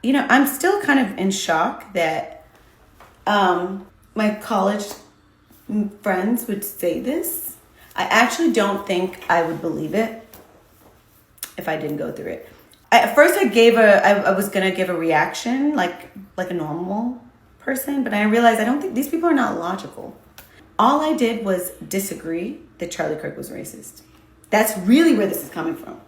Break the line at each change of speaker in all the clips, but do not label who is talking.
I'm still kind of in shock that my college friends would say this. I actually don't think I would believe it if I didn't go through it. At first I was going to give a reaction like a normal person, but I realized I don't think these people are not logical. All I did was disagree that Charlie Kirk was racist. That's really where this is coming from.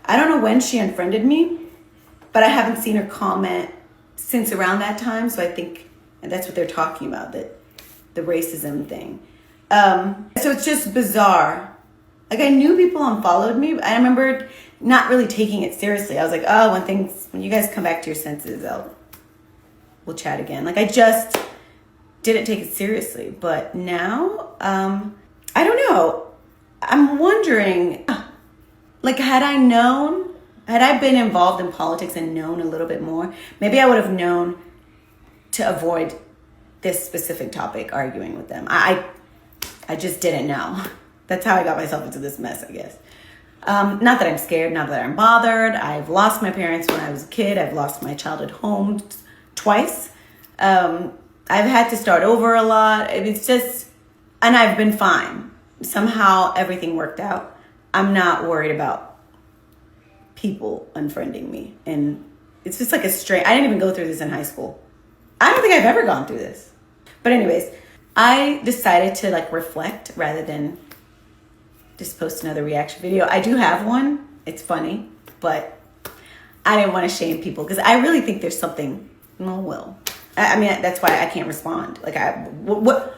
I don't know when she unfriended me, but I haven't seen her comment since around that time. So I think that's what they're talking about, that the racism thing. So it's just bizarre. Like, I knew people unfollowed me. I remember not really taking it seriously. I was like, oh, when you guys come back to your senses, we'll chat again. Like, I just didn't take it seriously. But now, I don't know. I'm wondering, like, had I been involved in politics and known a little bit more, maybe I would have known to avoid this specific topic, arguing with them. I just didn't know. That's how I got myself into this mess, I guess. Not that I'm scared, not that I'm bothered. I've lost my parents when I was a kid. I've lost my childhood home twice. I've had to start over a lot. It's just, and I've been fine. Somehow everything worked out. I'm not worried about people unfriending me. And it's just like a strange, I didn't even go through this in high school. I don't think I've ever gone through this. But anyways, I decided to like reflect rather than just post another reaction video. I do have one. It's funny, but I didn't want to shame people because I really think there's something. Oh, well, I mean, that's why I can't respond. Like, what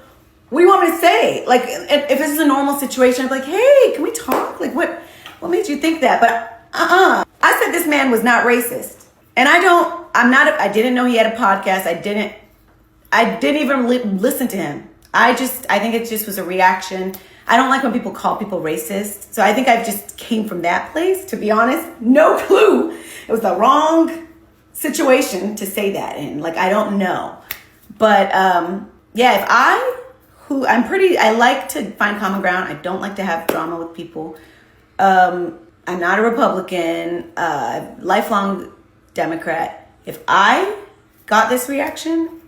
do you want me to say? Like, if this is a normal situation, I'm like, hey, can we talk? Like, what made you think that? But I said this man was not racist. And I didn't know he had a podcast. I didn't even listen to him. I think it just was a reaction. I don't like when people call people racist. So I think I just came from that place, to be honest. No clue. It was the wrong situation to say that in. Like, I don't know. But yeah, I like to find common ground. I don't like to have drama with people. I'm not a Republican, lifelong Democrat. If I got this reaction,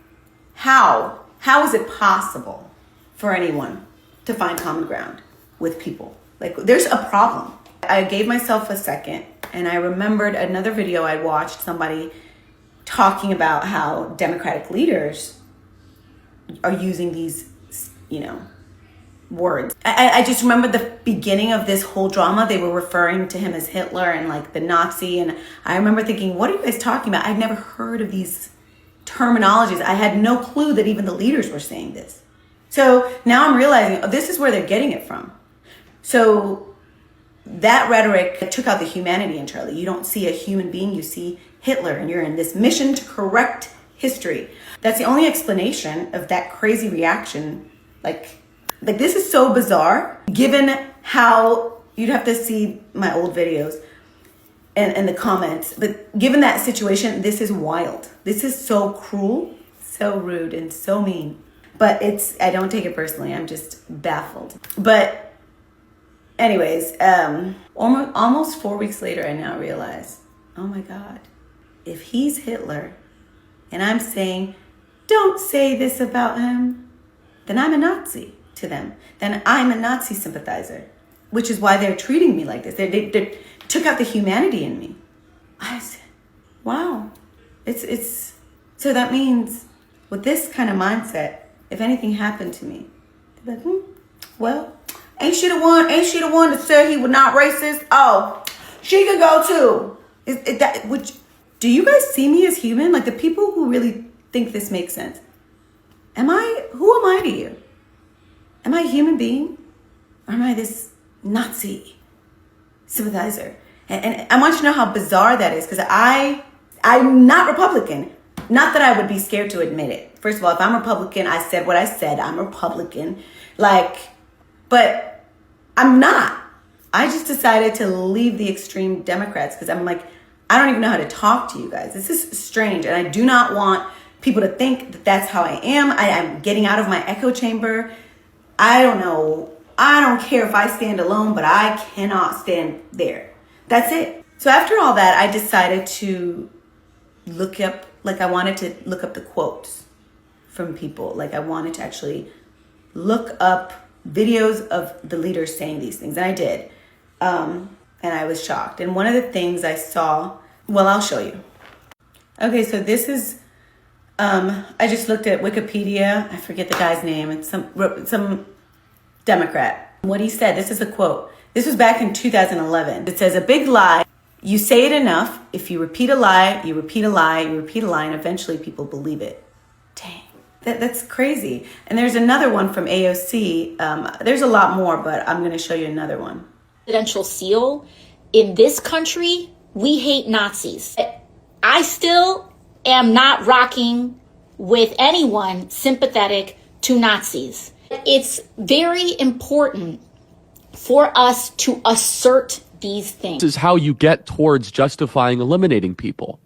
how is it possible for anyone to find common ground with people? Like, there's a problem. I gave myself a second, and I remembered another video I watched, somebody talking about how Democratic leaders are using these, words. I just remember the beginning of this whole drama. They were referring to him as Hitler and like the Nazi. And I remember thinking, what are you guys talking about? I'd never heard of these terminologies. I had no clue that even the leaders were saying this. So now I'm realizing, this is where they're getting it from. So that rhetoric took out the humanity in Charlie. You don't see a human being, you see Hitler, and you're in this mission to correct history. That's the only explanation of that crazy reaction. Like this is so bizarre, given how you'd have to see my old videos and the comments. But given that situation, this is wild. This is so cruel, so rude, and so mean. But I don't take it personally. I'm just baffled. But anyways, almost 4 weeks later, I now realize, oh my God, if he's Hitler and I'm saying, don't say this about him, then I'm a Nazi to them. Then I'm a Nazi sympathizer, which is why they're treating me like this. They took out the humanity in me. I said, wow. So that means with this kind of mindset, if anything happened to me, they're like, well, ain't she the one that said he was not racist? Oh, she could go too. Do you guys see me as human? Like, the people who really think this makes sense. Who am I to you? Am I a human being? Or am I this Nazi sympathizer? And I want you to know how bizarre that is, because I'm not Republican. Not that I would be scared to admit it. First of all, if I'm Republican, I said what I said. I'm a Republican. But I'm not. I just decided to leave the extreme Democrats because I'm like, I don't even know how to talk to you guys. This is strange. And I do not want people to think that that's how I am. I'm getting out of my echo chamber. I don't know. I don't care if I stand alone, but I cannot stand there. That's it. So after all that, I decided to I wanted to look up the quotes from people. Like I wanted to actually look up videos of the leaders saying these things. And I did. And I was shocked. And one of the things I saw, well, I'll show you. Okay, so this is, I just looked at Wikipedia. I forget the guy's name. It's some Democrat. What he said, this is a quote. This was back in 2011. It says, a big lie. You say it enough. If you repeat a lie, you repeat a lie, you repeat a lie, and eventually people believe it. Dang. That's crazy. And there's another one from AOC. There's a lot more, but I'm going to show you another one.
Presidential seal. In this country, we hate Nazis. I still am not rocking with anyone sympathetic to Nazis. It's very important for us to assert these things.
This is how you get towards justifying eliminating people.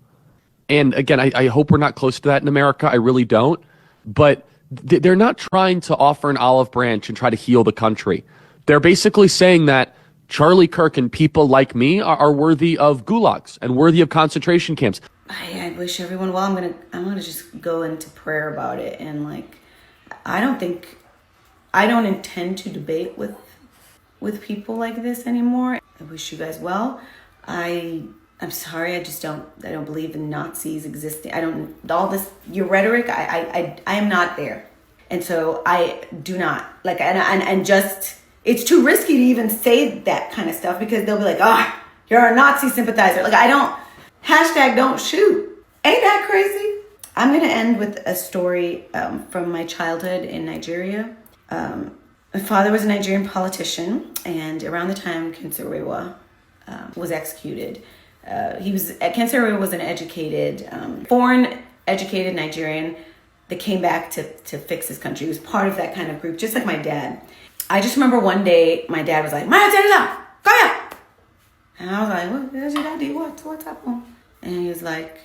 And again, I hope we're not close to that in America. I really don't. But they're not trying to offer an olive branch and try to heal the country. They're basically saying that Charlie Kirk and people like me are worthy of gulags and worthy of concentration camps.
I wish everyone well. I'm gonna just go into prayer about it. And like, I don't intend to debate with people like this anymore. I wish you guys well. I'm sorry, I don't believe in Nazis existing. All this, your rhetoric, I am not there. And so I do not, like, and just, it's too risky to even say that kind of stuff because they'll be like, you're a Nazi sympathizer. Like, don't shoot. Ain't that crazy? I'm going to end with a story from my childhood in Nigeria. My father was a Nigerian politician, and around the time Kinserewa was executed, Kinserewa was an educated, foreign educated Nigerian that came back to fix his country. He was part of that kind of group, just like my dad. I just remember one day my dad was like, "Maya, come here." And I was like, "Where's your daddy? What's happening?" And he was like,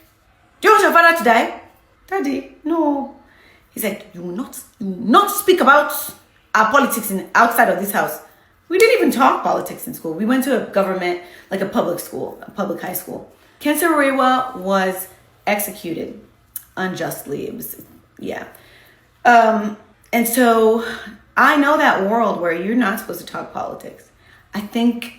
"Do you want your father to die?" "Daddy, no." He's like, "You will not speak about our politics outside of this house." We didn't even talk politics in school. We went to a government, like a public school, a public high school. Kinserewa was executed unjustly. It was, yeah. And so I know that world where you're not supposed to talk politics. I think,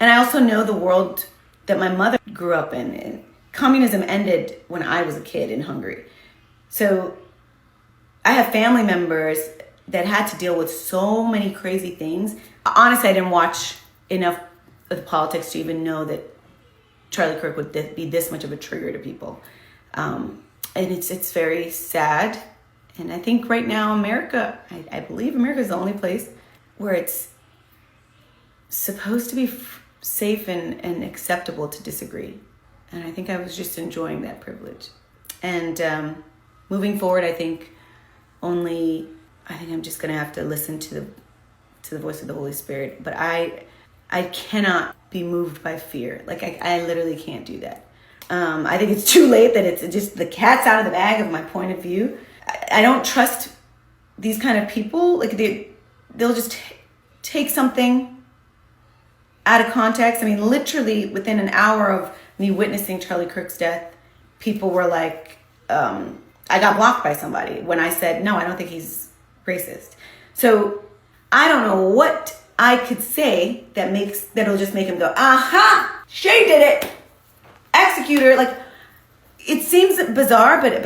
and I also know the world that my mother grew up in. And communism ended when I was a kid in Hungary. So I have family members that had to deal with so many crazy things. Honestly, I didn't watch enough of the politics to even know that Charlie Kirk would be this much of a trigger to people. And it's very sad. And I think right now America, I believe America is the only place where it's supposed to be safe and acceptable to disagree. And I think I was just enjoying that privilege. And moving forward, I think I'm just going to have to listen to the voice of the Holy Spirit. But I cannot be moved by fear. Like, I literally can't do that. I think it's too late, that it's just the cat's out of the bag of my point of view. I don't trust these kind of people. Like, they'll just take something out of context. I mean, literally within an hour of me witnessing Charlie Kirk's death, people were like, I got blocked by somebody when I said, no, I don't think he's racist. So I don't know what I could say that'll just make him go, aha, she did it, execute her. Like, it seems bizarre, but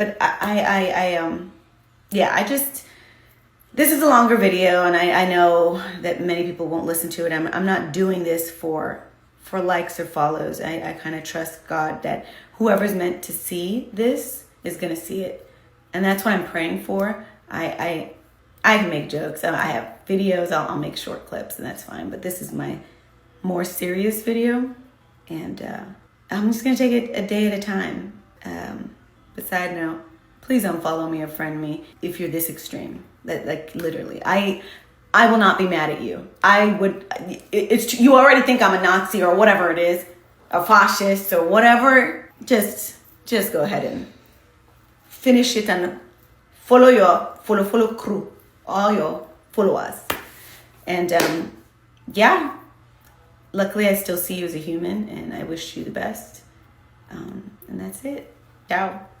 this is a longer video, and I know that many people won't listen to it. I'm not doing this for likes or follows. I kind of trust God that whoever's meant to see this is going to see it. And that's what I'm praying for. I can make jokes. I have videos. I'll make short clips, and that's fine. But this is my more serious video. And I'm just going to take it a day at a time. But side note, please unfollow me or friend me if you're this extreme. Like literally. I will not be mad at you. You already think I'm a Nazi or whatever it is, a fascist or whatever. Just go ahead and finish it and follow crew, all your followers. And luckily I still see you as a human, and I wish you the best. And that's it. Ciao.